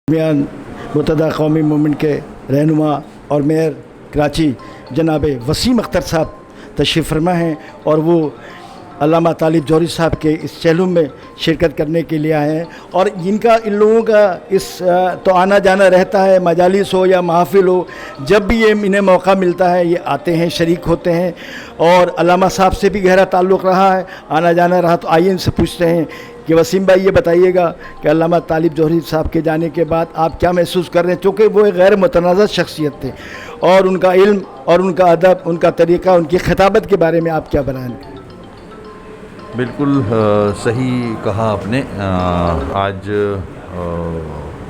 درمیان متحدہ قومی موومنٹ کے رہنما اور میئر کراچی جناب وسیم اختر صاحب تشریف فرما ہیں اور وہ علامہ طالب جوہری صاحب کے اس چہلم میں شرکت کرنے کے لیے آئے ہیں، اور ان لوگوں کا تو آنا جانا رہتا ہے، مجالس ہو یا محافل ہو، جب بھی انہیں موقع ملتا ہے یہ آتے ہیں، شریک ہوتے ہیں، اور علامہ صاحب سے بھی گہرا تعلق رہا ہے، آنا جانا رہا۔ تو آئیے ان سے پوچھتے ہیں کہ وسیم بھائی یہ بتائیے گا کہ علامہ طالب جوہری صاحب کے جانے کے بعد آپ کیا محسوس کر رہے ہیں، چونکہ وہ ایک غیر متنازع شخصیت تھے اور ان کا علم اور ان کا ادب، ان کا طریقہ، ان کی خطابت کے بارے میں آپ کیا بیان کریں؟ بالکل صحیح کہا آپ نے۔ آج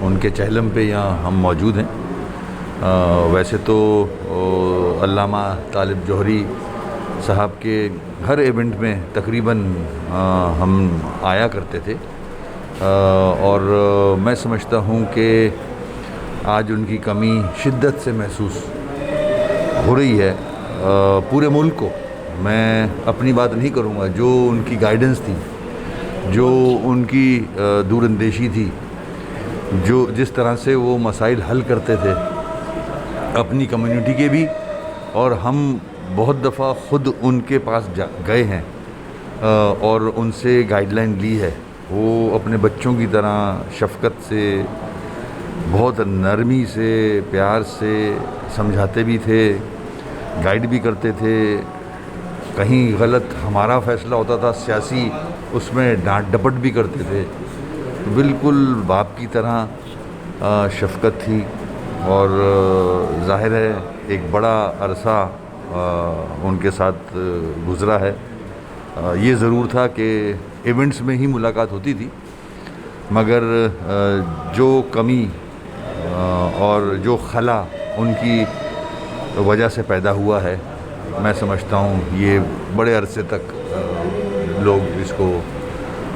ان کے چہلم پہ یہاں ہم موجود ہیں۔ ویسے تو علامہ طالب جوہری صاحب کے ہر ایونٹ میں تقریباً ہم آیا کرتے تھے، اور میں سمجھتا ہوں کہ آج ان کی کمی شدت سے محسوس ہو رہی ہے پورے ملک کو۔ میں اپنی بات نہیں کروں گا، جو ان کی گائیڈنس تھی، جو ان کی دور اندیشی تھی، جس طرح سے وہ مسائل حل کرتے تھے اپنی کمیونٹی کے بھی، اور ہم بہت دفعہ خود ان کے پاس گئے ہیں اور ان سے گائیڈ لائن لی ہے۔ وہ اپنے بچوں کی طرح شفقت سے، بہت نرمی سے، پیار سے سمجھاتے بھی تھے، گائیڈ بھی کرتے تھے۔ کہیں غلط ہمارا فیصلہ ہوتا تھا سیاسی، اس میں ڈانٹ ڈپٹ بھی کرتے تھے۔ بالکل باپ کی طرح شفقت تھی، اور ظاہر ہے ایک بڑا عرصہ ان کے ساتھ گزرا ہے۔ یہ ضرور تھا کہ ایونٹس میں ہی ملاقات ہوتی تھی، مگر جو کمی اور جو خلا ان کی وجہ سے پیدا ہوا ہے، میں سمجھتا ہوں یہ بڑے عرصے تک لوگ اس کو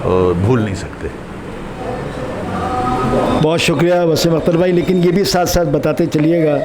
بھول نہیں سکتے۔ بہت شکریہ وسیم اختر بھائی، لیکن یہ بھی ساتھ ساتھ بتاتے چلیے گا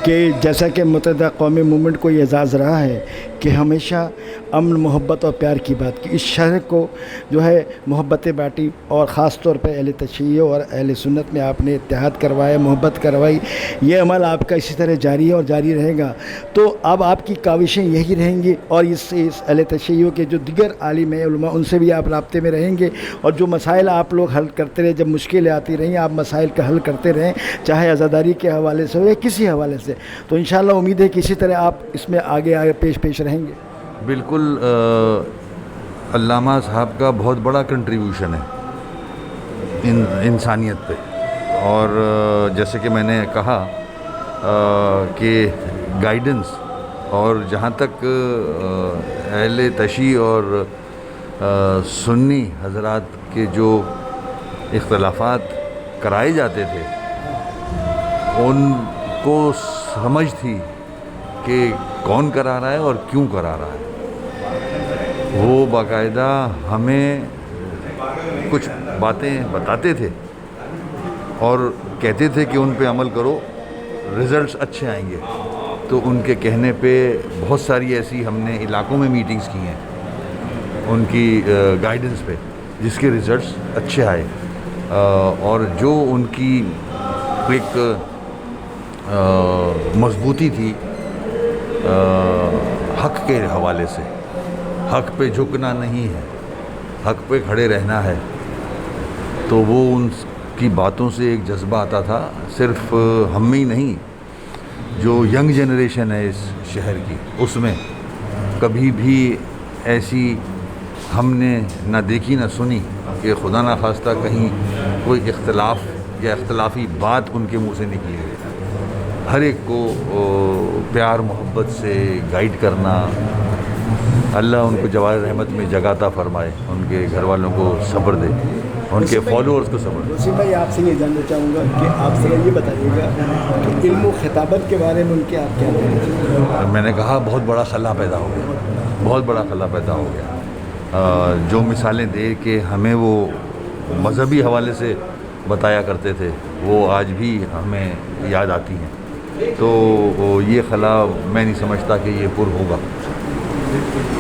کہ جیسا کہ متحدہ قومی موومنٹ کو یہ اعزاز رہا ہے کہ ہمیشہ امن، محبت اور پیار کی بات کی، اس شہر کو جو ہے محبت باٹی، اور خاص طور پہ اہل تشیع اور اہل سنت میں آپ نے اتحاد کروایا، محبت کروائی۔ یہ عمل آپ کا اسی طرح جاری ہے اور جاری رہے گا۔ تو اب آپ کی کاوشیں یہی رہیں گی، اور اس اہل تشیع کے جو دیگر عالم علماء ان سے بھی آپ رابطے میں رہیں گے، اور جو مسائل آپ لوگ حل کرتے رہے، جب مشکلیں آتی رہیں آپ مسائل کا حل کرتے رہیں، چاہے عزاداری کے حوالے سے ہو یا کسی حوالے سے۔ تو انشاءاللہ امید ہے کہ اسی طرح آپ اس میں آگے پیش رہیں گے۔ بالکل، علامہ صاحب کا بہت بڑا کنٹریبیوشن ہے انسانیت پہ، اور جیسے کہ میں نے کہا کہ گائیڈنس، اور جہاں تک اہل تشیع اور سنی حضرات کے جو اختلافات کرائے جاتے تھے، ان کو سمجھ تھی کہ کون کرا رہا ہے اور کیوں کرا رہا ہے۔ وہ باقاعدہ ہمیں کچھ باتیں بتاتے تھے اور کہتے تھے کہ ان پہ عمل کرو، رزلٹس اچھے آئیں گے۔ تو ان کے کہنے پہ بہت ساری ایسی ہم نے علاقوں میں میٹنگز کی ہیں ان کی گائیڈنس پہ، جس کے رزلٹس اچھے آئے، اور جو ان کی ایک مضبوطی تھی حق کے حوالے سے، حق پہ جھکنا نہیں ہے، حق پہ کھڑے رہنا ہے، تو وہ ان کی باتوں سے ایک جذبہ آتا تھا، صرف ہم میں ہی نہیں، جو ینگ جنریشن ہے اس شہر کی، اس میں کبھی بھی ایسی ہم نے نہ دیکھی نہ سنی کہ خدا نخواستہ کہیں کوئی اختلاف یا اختلافی بات ان کے منہ سے نکلی ہے۔ ہر ایک کو پیار محبت سے گائیڈ کرنا۔ اللہ ان کو جوار رحمت میں جگہ عطا فرمائے، ان کے گھر والوں کو صبر دے، ان کے فالوورز کو صبر دے۔ وسیم بھائی، آپ سے یہ جاننا چاہوں گا کہ آپ سے یہ بتائیے گا کہ علم و خطابت کے بارے میں ان کے آپ کیا کہتے ہیں؟ میں نے کہا بہت بڑا خلا پیدا ہو گیا، بہت بڑا خلا پیدا ہو گیا۔ جو مثالیں دے کے ہمیں وہ مذہبی حوالے سے بتایا کرتے تھے، وہ آج بھی ہمیں یاد آتی ہیں۔ تو یہ خلا میں نہیں سمجھتا کہ یہ پر ہوگا۔